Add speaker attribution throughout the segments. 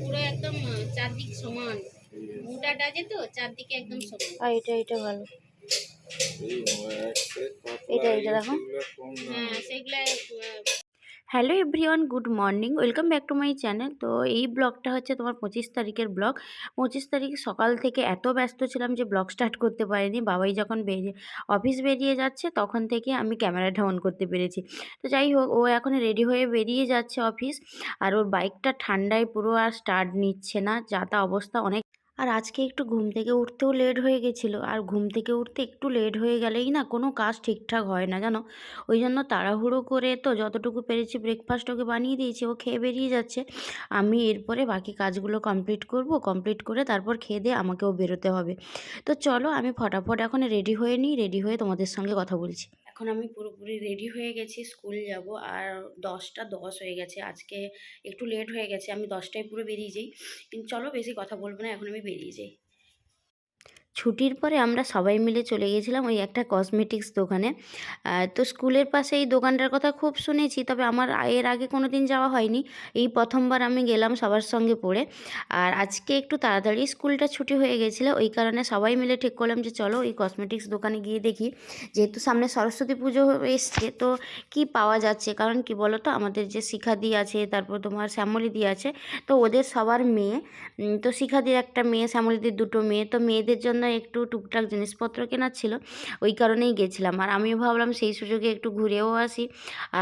Speaker 1: পুরো একদম চারদিক সমান, মোটাটা আছে তো চারদিকে একদম সমান।
Speaker 2: আর এটা ভালো, এটা দেখো।
Speaker 1: হ্যাঁ সেগুলা
Speaker 2: hello everyone, good morning, welcome back to my channel. তো এই ব্লগটা হচ্ছে তোমার 25 তারিখের ব্লগ। 25 তারিখ সকাল থেকে এত ব্যস্ত ছিলাম যে ব্লগ স্টার্ট করতে পারিনি। বাবাই যখন অফিস বেরিয়ে যাচ্ছে তখন থেকে আমি ক্যামেরাটা অন করতে পেরেছি। তো যাই হোক, ও এখন রেডি হয়ে বেরিয়ে যাচ্ছে অফিস। আর ওর বাইকটা ঠান্ডায় পুরো আর স্টার্ট নিচ্ছে না, যা তা অবস্থা অনেক। আর আজকে একটু ঘুম থেকে উঠতেও লেট হয়ে গেছিলো, আর ঘুম থেকে উঠতে একটু লেট হয়ে গেলেই না কোনো কাজ ঠিকঠাক হয় না জানো। ওই জন্য তাড়াহুড়ো করে তো যতটুকু পেরেছি ব্রেকফাস্ট ওকে বানিয়ে দিয়েছি, ও খেয়ে বেরিয়ে যাচ্ছে। আমি এরপরে বাকি কাজগুলো কমপ্লিট করব, কমপ্লিট করে তারপর খেয়ে দিয়ে আমাকেও বেরোতে হবে। তো চলো আমি ফটাফট এখন রেডি হয়ে নিই, রেডি হয়ে তোমাদের সঙ্গে কথা বলছি। এখন আমি পুরোপুরি রেডি হয়ে গেছি, স্কুল যাব। আর 10টা 10 হয়ে গেছে, আজকে একটু লেট হয়ে গেছে। আমি 10টায় পুরো বেরিয়ে যাই, কিন্তু চলো বেশি কথা বলবো না, এখন আমি বেরিয়ে যাই। ছুটির পরে আমরা সবাই মিলে চলে গেছিলাম ওই একটা কসমেটিক্স দোকানে। তো স্কুলের পাশে এই দোকানটার কথা খুব শুনেছি, তবে আমার এর আগে কোনো দিন যাওয়া হয়নি। এই প্রথমবার আমি গেলাম সবার সঙ্গে পড়ে। আর আজকে একটু তাড়াতাড়ি স্কুলটা ছুটি হয়ে গেছিলো, ওই কারণে সবাই মিলে ঠিক করলাম যে চলো ওই কসমেটিক্স দোকানে গিয়ে দেখি। যেহেতু সামনে সরস্বতী পুজো এসছে, তো কি পাওয়া যাচ্ছে। কারণ কি বলো তো, আমাদের যে শিখাদি আছে, তারপর তোমার শ্যামলীদি আছে, তো ওদের সবার মেয়ে। তো শিখাদির একটা মেয়ে, শ্যামলীদির দুটো মেয়ে, তো মেয়েদের জন্য একটু টুকটাক জিনিসপত্র কেনার ছিল, ওই কারণেই গেছিলাম। আর আমিও ভাবলাম সেই সুযোগে একটু ঘুরেও আসি।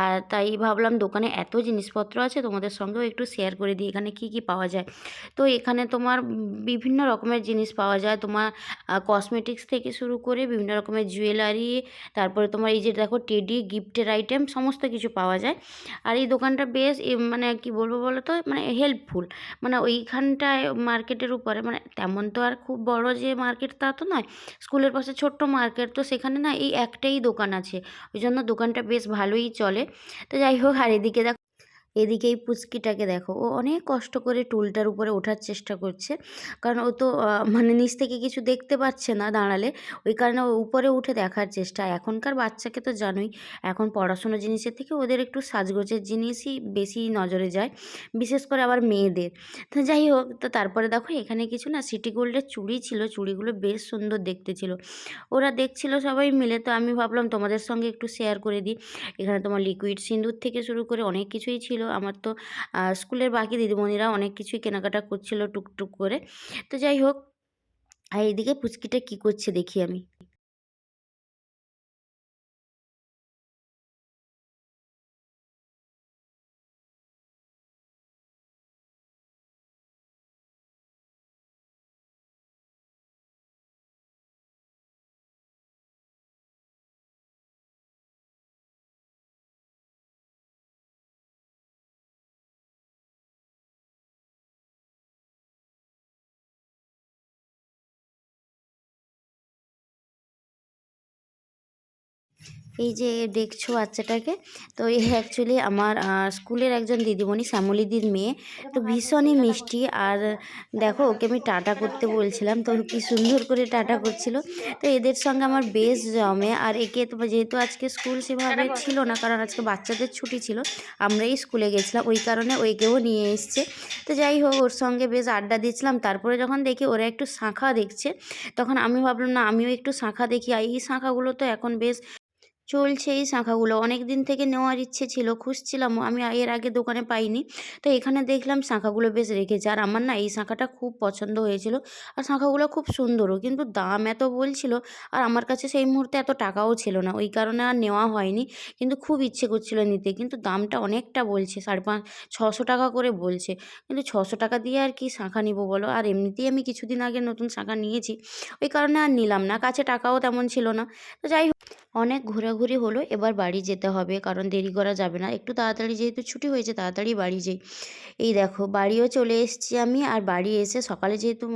Speaker 2: আর তাই ভাবলাম দোকানে এত জিনিসপত্র আছে, তোমাদের সঙ্গেও একটু শেয়ার করে দিই এখানে কি কি পাওয়া যায়। তো এখানে তোমার বিভিন্ন রকমের জিনিস পাওয়া যায়, তোমার কসমেটিক্স থেকে শুরু করে বিভিন্ন রকমের জুয়েলারি, তারপরে তোমার এই যে দেখো টেডি, গিফটের আইটেম, সমস্ত কিছু পাওয়া যায়। আর এই দোকানটা বেশ মানে কি বলবো বলো তো, মানে হেল্পফুল। মানে ওইখানটায় মার্কেটের উপরে, মানে তেমন তো আর খুব বড় যে মার্কেট তা তো নয়, স্কুলের পাশে ছোট্ট মার্কেট, তো সেখানে না এই একটাই দোকান আছে, ওই জন্য দোকানটা বেশ ভালোই চলে। তো যাই হোক, আর এদিকে দেখো, এদিকে এই পুচকিটাকে দেখো, ও অনেক কষ্ট করে টুলটার উপরে ওঠার চেষ্টা করছে। কারণ ও তো মানে নিচ থেকে কিছু দেখতে পাচ্ছে না দাঁড়ালে, ওই কারণে ও উপরে উঠে দেখার চেষ্টা। এখনকার বাচ্চাকে তো জানোই, এখন পড়াশোনার জিনিসের থেকে ওদের একটু সাজগোজের জিনিসই বেশি নজরে যায়, বিশেষ করে আবার মেয়েদের। তো যাই হোক, তো তারপরে দেখো এখানে কিছু না সিটি গোল্ডের চুড়ি ছিল, চুড়িগুলো বেশ সুন্দর দেখতে ছিল। ওরা দেখছিল সবাই মিলে, তো আমি ভাবলাম তোমাদের সঙ্গে একটু শেয়ার করে দিই। এখানে তোমার লিকুইড সিঁদুর থেকে শুরু করে অনেক কিছুই ছিল। আমার তো স্কুলের বাকি দিদিমণিরা অনেক কিছুই কেনাকাটা করছিল টুকটুক করে। তো যাই হোক, আর এইদিকে পুচকিটা কি করছে দেখি আমি। এই যে দেখছো বাচ্চাটাকে, তো এই অ্যাকচুয়ালি আমার স্কুলের একজন দিদিমণি, শ্যামলীদির মেয়ে। তো ভীষণই মিষ্টি। আর দেখো ওকে আমি টাটা করতে বলছিলাম, তো কি সুন্দর করে টাটা করছিল। তো এদের সঙ্গে আমার বেশ জমে। আর একে তো যেহেতু আজকে স্কুল সেভাবে ছিল না, কারণ আজকে বাচ্চাদের ছুটি ছিল, আমরাই স্কুলে গেছিলাম, ওই কারণে ওইকেও নিয়ে এসছে। তো যাই হোক, ওর সঙ্গে বেশ আড্ডা দিচ্ছিলাম। তারপরে যখন দেখি ওরা একটু শাঁখা দেখছে, তখন আমি ভাবলাম না আমিও একটু শাঁখা দেখি। আর এই শাঁখাগুলো তো এখন বেশ চলছে, এই শাঁখাগুলো অনেক দিন থেকে নেওয়ার ইচ্ছে ছিল, খুঁজছিলামও, আমি এর আগে দোকানে পাইনি। তো এখানে দেখলাম শাঁখাগুলো বেশ রেখেছে, আর আমার না এই শাঁখাটা খুব পছন্দ হয়েছিল। আর শাঁখাগুলো খুব সুন্দরও, কিন্তু দাম এত বলছিল, আর আমার কাছে সেই মুহূর্তে এত টাকাও ছিল না, ওই কারণে আর নেওয়া হয়নি। কিন্তু খুব ইচ্ছে করছিল নিতে, কিন্তু দামটা অনেকটা বলছে, 550-600 টাকা করে বলছে। কিন্তু 600 টাকা দিয়ে আর কি শাঁখা নিব বলো। আর এমনিতেই আমি কিছুদিন আগে নতুন শাঁখা নিয়েছি, ওই কারণে আর নিলাম না, কাছে টাকাও তেমন ছিল না। তো যাই হোক, অনেক ঘোরাঘুরি হলো, এবার বাড়ি যেতে হবে, কারণ দেরি করা যাবে না। একটু তাড়াতাড়ি যেহেতু ছুটি হয়েছে, তাড়াতাড়ি বাড়ি যাই। এই দেখো বাড়িও চলে এসেছি আমি। আর বাড়ি এসে সকালে যেহেতু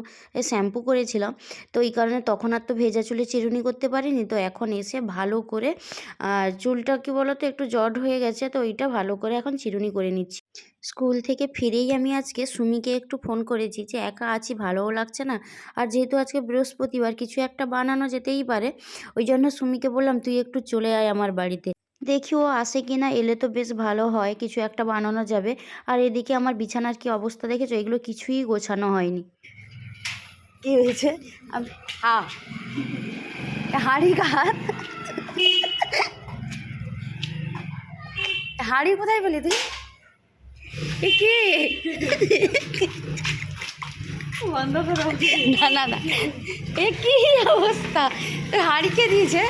Speaker 2: শ্যাম্পু করেছিলাম, তো এই কারণে তখন আর তো ভেজা চুলে চিরুনি করতে পারিনি। তো এখন এসে ভালো করে চুলটা কি বলো তো একটু জট হয়ে গেছে, তো ওইটা ভালো করে এখন চিরুনি করে নিচ্ছি। স্কুল থেকে ফিরেই আমি আজকে সুমিকে একটু ফোন করেছি যে একা আছি, ভালোও লাগছে না। আর যেহেতু আজকে বৃহস্পতিবার, কিছু একটা বানানো যেতেই পারে, ওই জন্য সুমিকে বললাম তুই একটু চলে আয় আমার বাড়িতে। দেখি ও আসে কিনা, এলে তো বেশ ভালো হয়, কিছু একটা বানানো যাবে। আর এদিকে আমার বিছানার কি অবস্থা দেখেছো, এগুলো কিছুই গোছানো হয়নি। কি হয়েছে? হ্যাঁ, হাঁড়ি কার? হাঁড়ি কোথায় পেলি তুই? এ কি? বন্ধ করো। না না না, এ কি অবস্থা? হাঁড়ি কে দিয়েছে?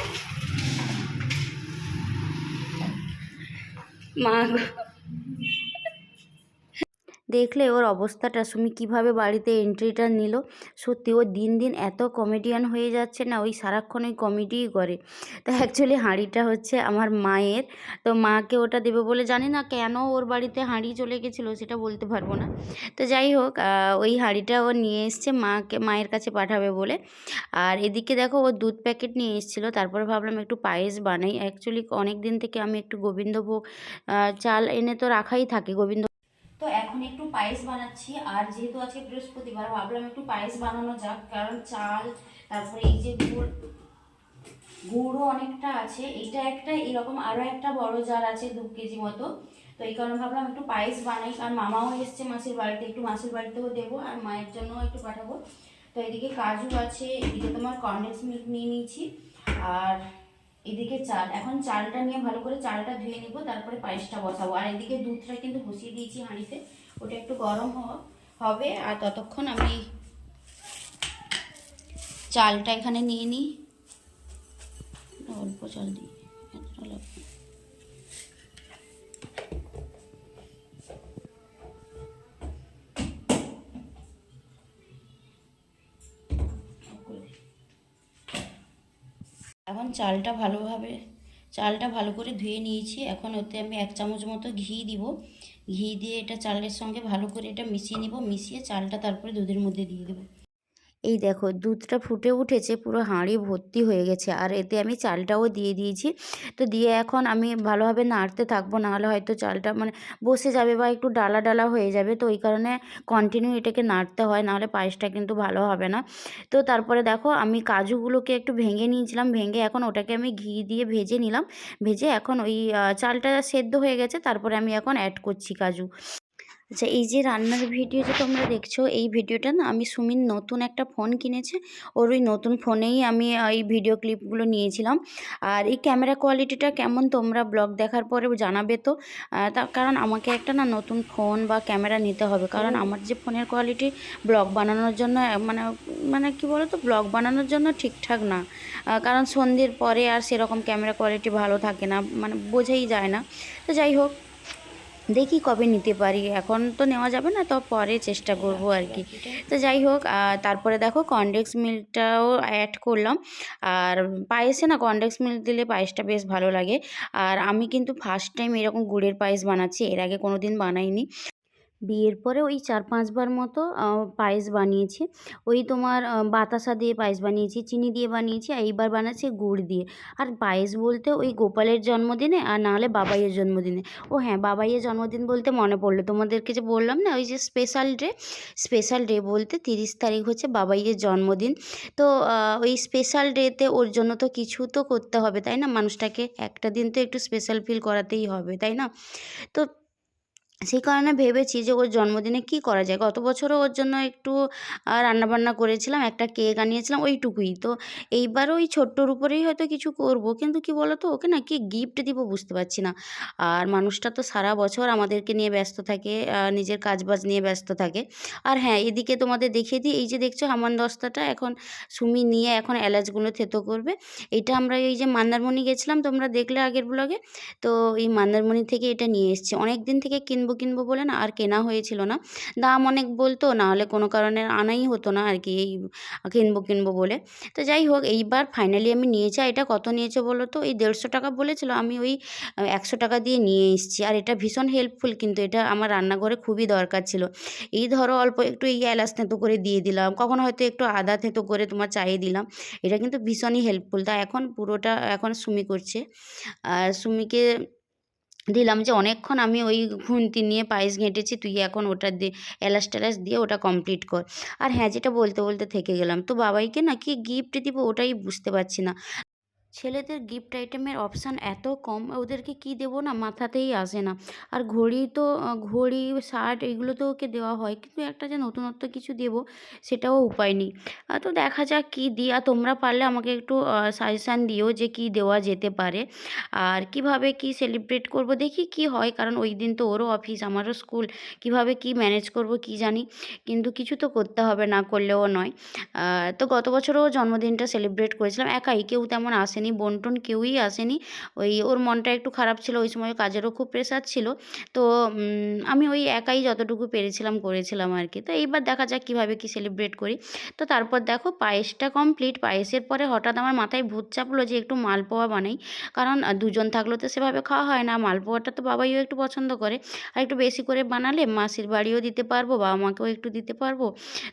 Speaker 2: মা গো। দেখলে ওর অবস্থাটা, সুমি কিভাবে বাড়িতে এন্ট্রিটা নিল। সত্যি ও দিন দিন এত কমেডিয়ান হয়ে যাচ্ছে না, ওই সারাক্ষণ ওই কমেডিই করে। তো অ্যাকচুয়ালি হাঁড়িটা হচ্ছে আমার মায়ের, তো মাকে ওটা দেবে বলে, জানি না কেন ওর বাড়িতে হাঁড়ি চলে গেছিলো, সেটা বলতে পারবো না। তো যাই হোক, ওই হাঁড়িটা ও নিয়ে এসছে মায়ের কাছে পাঠাবে বলে। আর এদিকে দেখো, ও দুধ প্যাকেট নিয়ে এসেছিলো, তারপরে ভাবলাম একটু পায়েস বানাই। অ্যাকচুয়ালি অনেক দিন থেকে আমি একটু গোবিন্দভোগ চাল এনে তো রাখাই থাকে গোবিন্দ। তো এখন একটু পায়েস বানাচ্ছি, আর যেহেতু আজকে বৃহস্পতিবার ভাবলাম একটু পায়েস বানানো যাক, কারণ চাল, তারপরে এই যে গুড়ও অনেকটা আছে, এইটা একটা, এরকম আরও একটা বড় জার আছে 2 কেজি মতো। তো এই কারণে ভাবলাম একটু পায়েস বানাই, কারণ মামাও এসছে মাসির বাড়িতে, একটু মাসির বাড়িতেও দেবো আর মায়ের জন্যও একটু পাঠাবো। তো এদিকে কাজু আছে, এদিকে তোমার কনডেন্স মিল্ক নিয়ে নিয়েছি, আর এদিকে চাল। এখন চালটা নিয়ে ভালো করে চালটা ধুয়ে নিব, তারপরে পায়েসটা বসাবো। আর এদিকে দুধটা কিন্তু বসিয়ে দিয়েছি হাঁড়িতে, ওটা একটু গরম হবে। আর ততক্ষণ আমি চালটা এখানে নিয়ে নিই, অল্প চাল দিই, এতটা লাগবে। এখন চালটা ভালো করে ধুয়ে নিয়েছি। এখন ওতে আমি 1 চামচ মতো ঘি দিব। ঘি দিয়ে এটা চালের সঙ্গে ভালো করে এটা মিশিয়ে নিব, মিশিয়ে চালটা তারপরে দুধের মধ্যে দিয়ে দেবো। এই দেখো, দুধটা ফুটে উঠেছে, পুরো হাঁড়ি ভর্তি হয়ে গেছে। আর এতে আমি চালটাও দিয়ে দিয়েছি। তো দিয়ে এখন আমি ভালোভাবে নাড়তে থাকবো, নাহলে হয়তো চালটা মানে বসে যাবে বা একটু ডালা ডালা হয়ে যাবে। তো ওই কারণে কন্টিনিউ এটাকে নাড়তে হয়, নাহলে পায়েসটা কিন্তু ভালো হবে না। তো তারপরে দেখো, আমি কাজুগুলোকে একটু ভেঙে নিয়েছিলাম, ভেঙে এখন ওটাকে আমি ঘি দিয়ে ভেজে নিলাম। ভেজে এখন ওই চালটা সেদ্ধ হয়ে গেছে, তারপরে আমি এখন অ্যাড করছি কাজু। আচ্ছা, এই যে রান্নার ভিডিও যে তোমরা দেখছো, এই ভিডিওটা না আমি সুমিন নতুন একটা ফোন কিনেছে, ওর ওই নতুন ফোনেই আমি এই ভিডিও ক্লিপগুলো নিয়েছিলাম। আর এই ক্যামেরা কোয়ালিটিটা কেমন তোমরা ব্লগ দেখার পরে জানাবে তো। তার কারণ আমাকে একটা না নতুন ফোন বা ক্যামেরা নিতে হবে, কারণ আমার যে ফোনের কোয়ালিটি ব্লগ বানানোর জন্য মানে মানে কি বলো তো, ব্লগ বানানোর জন্য ঠিকঠাক না। কারণ সন্ধ্যের পরে আর সেরকম ক্যামেরা কোয়ালিটি ভালো থাকে না, মানে বোঝাই যায় না। তো যাই হোক, দেখি কবে নিতে পারি, এখন তো নেওয়া যাবে না, তো পরে চেষ্টা করব আর কি। তো যাই হোক, তারপরে দেখো কনডেন্স মিল্কটাও অ্যাড করলাম। আর পায়েসে না কনডেন্স মিল্ক দিলে পায়েসটা বেশ ভালো লাগে। আর আমি কিন্তু ফার্স্ট টাইম এরকম গুড়ের পায়েস বানাচ্ছি, এর আগে কোনো দিন বানাইনি। বিয়ের পরে ওই 4-5 বার মতো পায়েস বানিয়েছি। ওই তোমার বাতাসা দিয়ে পায়েস বানিয়েছি, চিনি দিয়ে বানিয়েছি, আর এইবার বানাচ্ছি গুড় দিয়ে। আর পায়েস বলতে ওই গোপালের জন্মদিনে, আর না হলে বাবাইয়ের জন্মদিনে। ও হ্যাঁ, বাবাইয়ের জন্মদিন বলতে মনে পড়লো, তোমাদেরকে যে বললাম না ওই যে স্পেশাল ডে বলতে 30 তারিখ হচ্ছে বাবাইয়ের জন্মদিন। তো ওই স্পেশাল ডেতে ওর জন্য তো কিছু তো করতে হবে, তাই না? মানুষটাকে একটা দিন তো একটু স্পেশাল ফিল করাতেই হবে, তাই না? তো সেই কারণে ভেবেছি যে ওর জন্মদিনে কী করা যায়। গত বছরও ওর জন্য একটু রান্নাবান্না করেছিলাম, একটা কেক আনিয়েছিলাম, ওইটুকুই। তো এইবারও ওই ছোট্টোর উপরেই হয়তো কিছু করব। কিন্তু কি বলো তো, ওকে না কি গিফট দিব বুঝতে পারছি না। আর মানুষটা তো সারা বছর আমাদেরকে নিয়ে ব্যস্ত থাকে, নিজের কাজবাজ নিয়ে ব্যস্ত থাকে। আর হ্যাঁ, এদিকে তোমাদের দেখিয়ে দিই, এই যে দেখছো হামানদিস্তাটা এখন সুমি নিয়ে এখন এলাচগুলো থেতো করবে। এটা আমরা এই যে মন্দারমণি গেছিলাম, তোমরা দেখলে আগের ব্লগে। তো এই মন্দারমণি থেকে এটা নিয়ে এসেছি। অনেক দিন থেকে কিনবো বলে না আর কেনা হয়েছিল না। দাম অনেক বলতো, না হলে কোনো কারণে আনাই হতো না আর কি, এই কিনবো বলে। তো যাই হোক, এইবার ফাইনালি আমি নিয়েছি। আর এটা কত নিয়েছে বলো তো? এই 150 টাকা বলেছিল, আমি ওই 100 টাকা দিয়ে নিয়ে এসেছি। আর এটা ভীষণ হেল্পফুল, কিন্তু এটা আমার রান্নাঘরে খুবই দরকার ছিল। এই ধরো অল্প একটু এই এলাচ থেঁতো করে দিয়ে দিলাম, কখনো হয়তো একটু আদা থেঁতো করে তোমার চায়ে দিলাম। এটা কিন্তু ভীষণই হেল্পফুল। তা এখন পুরোটা এখন সুমি করছে। আর সুমিকে দিলাম যে অনেকক্ষণ আমি ওই খুন্তি নিয়ে পায়েস ঘেঁটেছি, তুই এখন ওটা দিয়ে এলাচ টেলাচ দিয়ে ওটা কমপ্লিট কর। আর হ্যাঁ, যেটা বলতে থেকে গেলাম, তো বাবাইকে না কি গিফট দিব ওটাই বুঝতে পারছি না। ছেলেদের গিফট আইটেমের অপশান এত কম, ওদেরকে কি দেবো না মাথাতেই আসে না। আর ঘড়ি তো ঘড়ি, শার্ট এগুলো তো ওকে দেওয়া হয়, কিন্তু একটা যে নতুনত্ব কিছু দেবো সেটাও উপায় নেই। তো দেখা যাক কী দিই। আর তোমরা পারলে আমাকে একটু সাজেশান দিও যে কী দেওয়া যেতে পারে আর কিভাবে কি সেলিব্রেট করব, দেখি কি হয়। কারণ ওই দিন তো ওরও অফিস আমারও স্কুল, কিভাবে কি ম্যানেজ করব কি জানি, কিন্তু কিছু তো করতে হবে, না করলেও নয়। তো গত বছরও জন্মদিনটা সেলিব্রেট করেছিলাম একাই, কেউ তেমন আসেনি, বোন-টোন কেউই আসেনি। ওই ওর মনটা একটু খারাপ ছিল, ওই সময় কাজেরও খুব প্রেশার ছিল। তো আমি ওই একাই যতটুকু পেরেছিলাম করেছিলাম আর কি। তো এইবার দেখা যাক কীভাবে কী সেলিব্রেট করি। তো তারপর দেখো পায়েসটা কমপ্লিট। পায়েসের পরে হঠাৎ আমার মাথায় ভূত চাপলো যে একটু মালপোয়া বানাই, কারণ দুজন থাকলেও তো সেভাবে খাওয়া হয় না। মালপোয়াটা তো বাবাইও একটু পছন্দ করে, আর একটু বেশি করে বানালে মাসির বাড়িও দিতে পারবো, বাবা মাকেও একটু দিতে পারবো।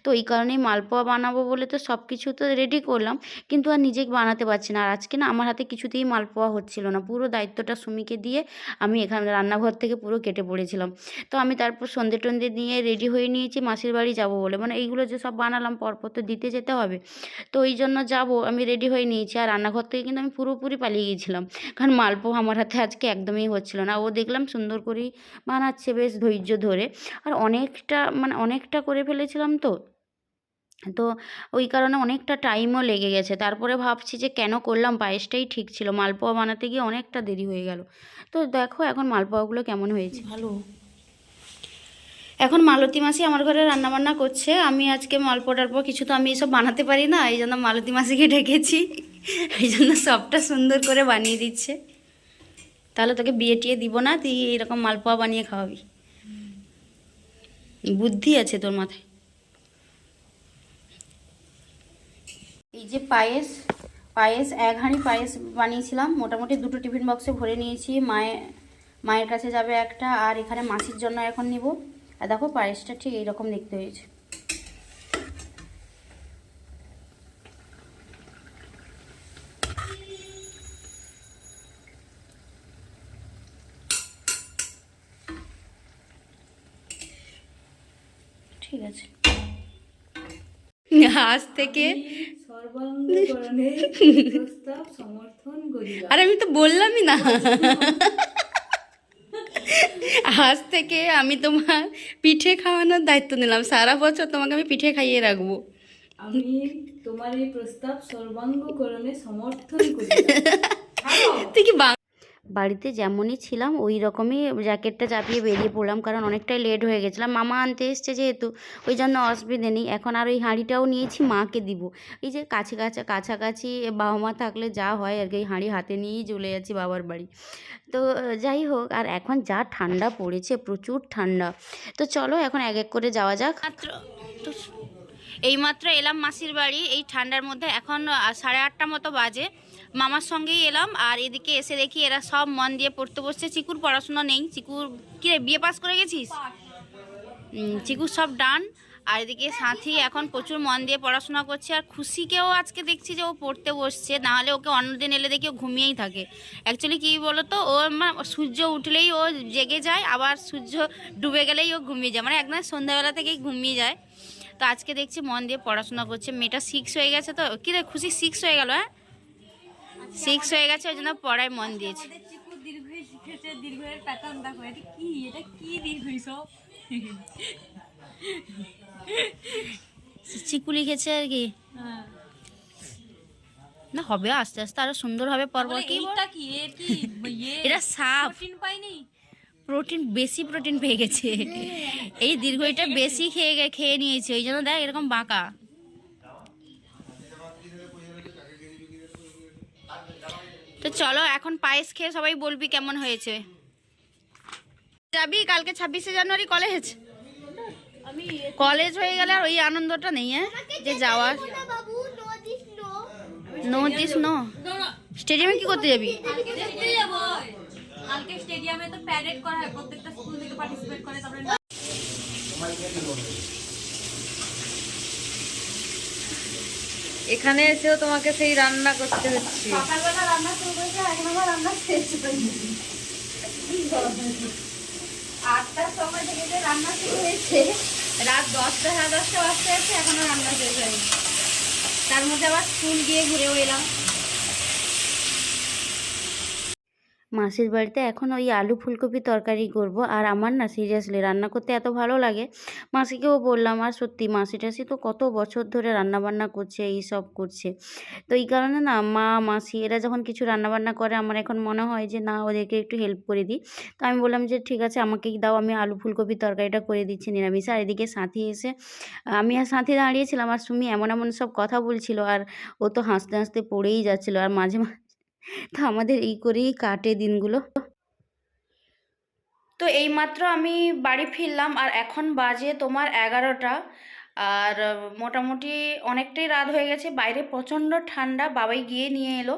Speaker 2: তো এই কারণেই মালপোয়া বানাবো বলে তো সব কিছু তো রেডি করলাম, কিন্তু আর নিজে বানাতে পারছি না। আর আজকে না আমার হাতে কিছুতেই মালপোয়া হচ্ছিল না, পুরো দায়িত্বটা সুমিকে দিয়ে আমি এখানে রান্নাঘর থেকে পুরো কেটে পড়েছিলাম। তো আমি তারপর সন্ধে টন্ধে নিয়ে রেডি হয়ে নিয়েছি মাসির বাড়ি যাব বলে, মানে এইগুলো যে সব বানালাম পরপর তো দিতে যেতে হবে, তো ওই জন্য যাব আমি রেডি হয়ে নিয়েছি। আর রান্নাঘর থেকে কিন্তু আমি পুরোপুরি পালিয়ে গিয়েছিলাম, কারণ মালপোয়া আমার হাতে আজকে একদমই হচ্ছিল না। ও দেখলাম সুন্দর করেই বানাচ্ছে বেশ ধৈর্য ধরে, আর অনেকটা মানে অনেকটা করে ফেলেছিলাম তো, তো ওই কারণে অনেকটা টাইমও লেগে গেছে। তারপরে ভাবছি যে কেন করলাম, পায়েসটাই ঠিক ছিল, মালপোয়া বানাতে গিয়ে অনেকটা দেরি হয়ে গেল। তো দেখো এখন মালপোয়াগুলো কেমন হয়েছে। ভালো। এখন মালতী মাসি আমার ঘরে রান্নাবান্না করছে। আমি আজকে মালপোয়া টালপোয়া কিছু তো আমি এসব বানাতে পারি না, এই জন্য মালতী মাসিকে ডেকেছি, এই জন্য সবটা সুন্দর করে বানিয়ে দিচ্ছে। তাহলে তোকে বিয়ে টিয়ে দিব না, তুই এরকম মালপোয়া বানিয়ে খাওয়াবি, বুদ্ধি আছে তোর মাথায়। এই যে পায়েস, পায়েস 1 হাঁড়ি পায়েস বানিয়েছিলাম, মোটামুটি 2টো টিফিন বক্সে ভরে নিয়েছি। মায়ের কাছে যাবে একটা, আর এখানে মাসির জন্য এখন নিব। আর দেখো পায়েসটা ঠিক এইরকম দেখতে হয়েছে। ঠিক আছে, আজ থেকে আরে আমি তো বললামই না, আজ থেকে আমি তোমার পিঠে খাওয়ানোর দায়িত্ব নিলাম, সারা বছর তোমাকে আমি পিঠে খাইয়ে রাখবো।
Speaker 3: আমি তোমার এই প্রস্তাব সর্বাঙ্গকরণে সমর্থন করি।
Speaker 2: তুই কি বাড়িতে যেমনই ছিলাম ওই রকমই জ্যাকেটটা চাপিয়ে বেরিয়ে পড়লাম, কারণ অনেকটাই লেট হয়ে গেছিলাম। মামা আনতে এসছে যেহেতু, ওই জন্য অসুবিধে নেই। এখন আর ওই হাঁড়িটাও নিয়েছি, মাকে দিব। এই যে কাছাকাছি বাবা মা থাকলে যা হয় আর কি, এই হাঁড়ি হাতে নিয়েই চলে যাচ্ছি বাবার বাড়ি। তো যাই হোক, আর এখন যা ঠান্ডা পড়েছে, প্রচুর ঠান্ডা। তো চলো এখন এক এক করে যাওয়া যাক। মাত্র এইমাত্র এলাম মাসির বাড়ি এই ঠান্ডার মধ্যে, এখন 8:30 মতো বাজে। মামার সঙ্গেই এলাম, আর এদিকে এসে দেখি এরা সব মন দিয়ে পড়তে বসছে। চিকুর পড়াশোনা নেই, চিকুর কি রে বিয়ে পাস করে গেছিস? চিকুর সব ডান। আর এদিকে সাথী এখন প্রচুর মন দিয়ে পড়াশোনা করছে, আর খুশিকেও আজকে দেখছি যে ও পড়তে বসছে, নাহলে ওকে অন্যদিন এলে দেখি ও ঘুমিয়েই থাকে। অ্যাকচুয়ালি কী বলো তো, ও সূর্য উঠলেই ও জেগে যায়, আবার সূর্য ডুবে গেলেই ও ঘুমিয়ে যায়, মানে একদম সন্ধ্যাবেলা থেকেই ঘুমিয়ে যায়। তো আজকে দেখছি মন দিয়ে পড়াশোনা করছে। মেয়েটা 6 হয়ে গেছে, তো কী রে খুশি 6 হয়ে গেল? হ্যাঁ 6 হয়ে গেছে, ওই জন্য পড়ায় মন দিয়েছে। চিকু লিখেছে আর কি, না হবে আস্তে আস্তে আরো সুন্দর হবে পর্ব। কি এটা সাপ, প্রোটিন বেশি, প্রোটিন পেয়ে গেছে, এই দীর্ঘইটা বেশি খেয়ে নিয়েছে, ওই জন্য দেখ এরকম বাঁকা। তো চলো এখন পায়েস খেয়ে সবাই বলবি কেমন হয়েছে। যাবি কালকে 26শে জানুয়ারি কলেজ? কলেজ হয়ে গেলে আর ওই আনন্দটা নেই, হ্যাঁ যে যাওয়ার। No this no. স্টেডিয়ামে কি করতে যাবি?
Speaker 3: কালকে স্টেডিয়ামে তো প্যারেড করা হয়, প্রত্যেকটা স্কুল থেকে পার্টিসিপেট করে। তারপরে এখানে এসেও তোমাকে সেই রান্না করতে হচ্ছে। সকালবেলা রান্না শুরু করেছে, এখন আমার রান্না শেষ হয়নি। 8টার সময় থেকে যে রান্না শুরু হয়েছে, রাত 10টা সাড়ে 10টা বাজতে আছে, এখনো রান্না শেষ হয়নি। তার মধ্যে আবার স্কুল গিয়ে ঘুরেও এলাম।
Speaker 2: মাসির বাড়িতে এখন ওই আলু ফুলকপি তরকারি করব। আর আমার না সিরিয়াসলি রান্না করতে এত ভালো লাগে, মাসিকেও বললাম। আর সত্যি মাসি টাসি তো কত বছর ধরে রান্নাবান্না করছে, এই সব করছে। তো এই কারণে না মা মাসি এরা যখন কিছু রান্নাবান্না করে আমার এখন মনে হয় যে না ওদেরকে একটু হেল্প করে দিই। তো আমি বললাম যে ঠিক আছে আমাকেই দাও, আমি আলু ফুলকপি তরকারিটা করে দিচ্ছি নিরামিষ। আর এদিকে সাথী এসে, আমি আর সাথী দাঁড়িয়েছিলাম আর সুমি এমন এমন সব কথা বলছিল আর ও তো হাসতে হাসতে পড়েই যাচ্ছিল। আর মাঝে মাঝে তো আমাদের এই করেই কাটে দিনগুলো। তো এইমাত্র আমি বাড়ি ফিরলাম আর এখন বাজে তোমার 11টা। আর মোটামুটি অনেকটাই রাত হয়ে গেছে, বাইরে প্রচণ্ড ঠান্ডা, বাবাই গিয়ে নিয়ে এলো।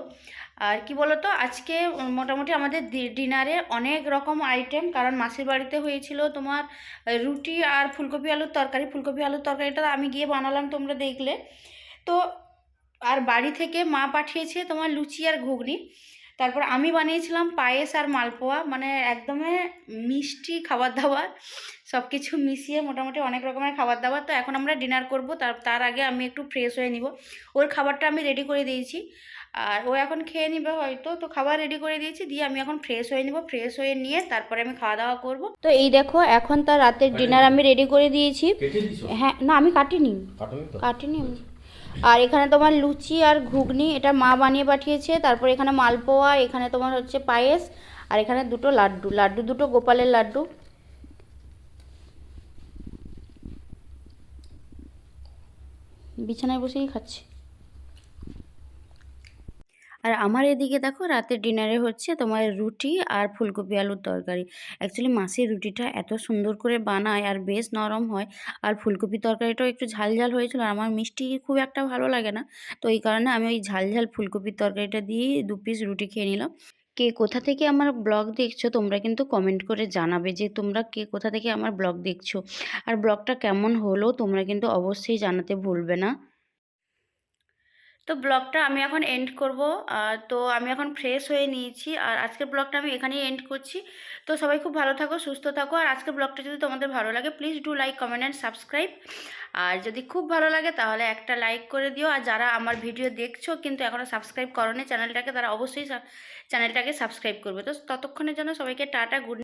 Speaker 2: আর কি বলো তো, আজকে মোটামুটি আমাদের ডিনারে অনেক রকম আইটেম, কারণ মাসির বাড়িতে হয়েছিল তোমার রুটি আর ফুলকপি আলুর তরকারি। ফুলকপি আলুর তরকারিটা আমি গিয়ে বানালাম, তোমরা দেখলে তো। আর বাড়ি থেকে মা পাঠিয়েছে তোমার লুচি আর ঘুগনি। তারপর আমি বানিয়েছিলাম পায়েস আর মালপোয়া, মানে একদমই মিষ্টি খাবার দাবার সব কিছু মিশিয়ে মোটামুটি অনেক রকমের খাবার দাবার। তো এখন আমরা ডিনার করব, তার আগে আমি একটু ফ্রেশ হয়ে নিব। ওর খাবারটা আমি রেডি করে দিয়েছি আর ও এখন খেয়ে নিবে হয়তো। তো খাবার রেডি করে দিয়েছি, দিয়ে আমি এখন ফ্রেশ হয়ে নিব। ফ্রেশ হয়ে নিয়ে তারপরে আমি খাওয়া দাওয়া করব। তো এই দেখো এখন তার রাতের ডিনার আমি রেডি করে দিয়েছি। হ্যাঁ না আমি কাটিনি কাটিনি আমি। আর এখানে তোমার লুচি আর ঘুগনি, এটা মা বানিয়ে পাঠিয়েছে। তারপর এখানে মালপোয়া, এখানে তোমার হচ্ছে পায়েস, আর এখানে দুটো লাড্ডু, লাড্ডু দুটো গোপালের লাড্ডু। বিছানায় বসেই খাচ্ছি। আর আমার এদিকে দেখো রাতের ডিনারে হচ্ছে তোমার রুটি আর ফুলকপি আলুর তরকারি। অ্যাকচুয়ালি মাসির রুটিটা এত সুন্দর করে বানায় আর বেশ নরম হয়। আর ফুলকপি তরকারিটাও একটু ঝাল ঝাল হয়েছিল, আর আমার মিষ্টি খুব একটা ভালো লাগে না। তো এই কারণে আমি ওই ঝাল ঝাল ফুলকপির তরকারিটা দিয়েই 2 পিস রুটি খেয়ে নিলাম। কে কোথা থেকে আমার ব্লগ দেখছো তোমরা কিন্তু কমেন্ট করে জানাবে যে তোমরা কে কোথা থেকে আমার ব্লগ দেখছো। আর ব্লগটা কেমন হলো তোমরা কিন্তু অবশ্যই জানাতে ভুলবে না। তো ব্লগটা আমি এখন এন্ড করব। তো আমি এখন ফ্রেশ হয়ে নিয়েছি, আর আজকের ব্লগটা আমি এখানেই এন্ড করছি। তো সবাই খুব ভালো থাকো, সুস্থ থাকো। আর আজকের ব্লগটা যদি তোমাদের ভালো লাগে please do like, comment and subscribe. আর যদি খুব ভালো লাগে তাহলে একটা লাইক করে দিও। আর যারা আমার ভিডিও দেখছো কিন্তু এখনও সাবস্ক্রাইব করোনি চ্যানেলটাকে, তারা অবশ্যই চ্যানেলটাকে সাবস্ক্রাইব করবে। তো ততক্ষণের জন্য সবাইকে টাটা, গুড।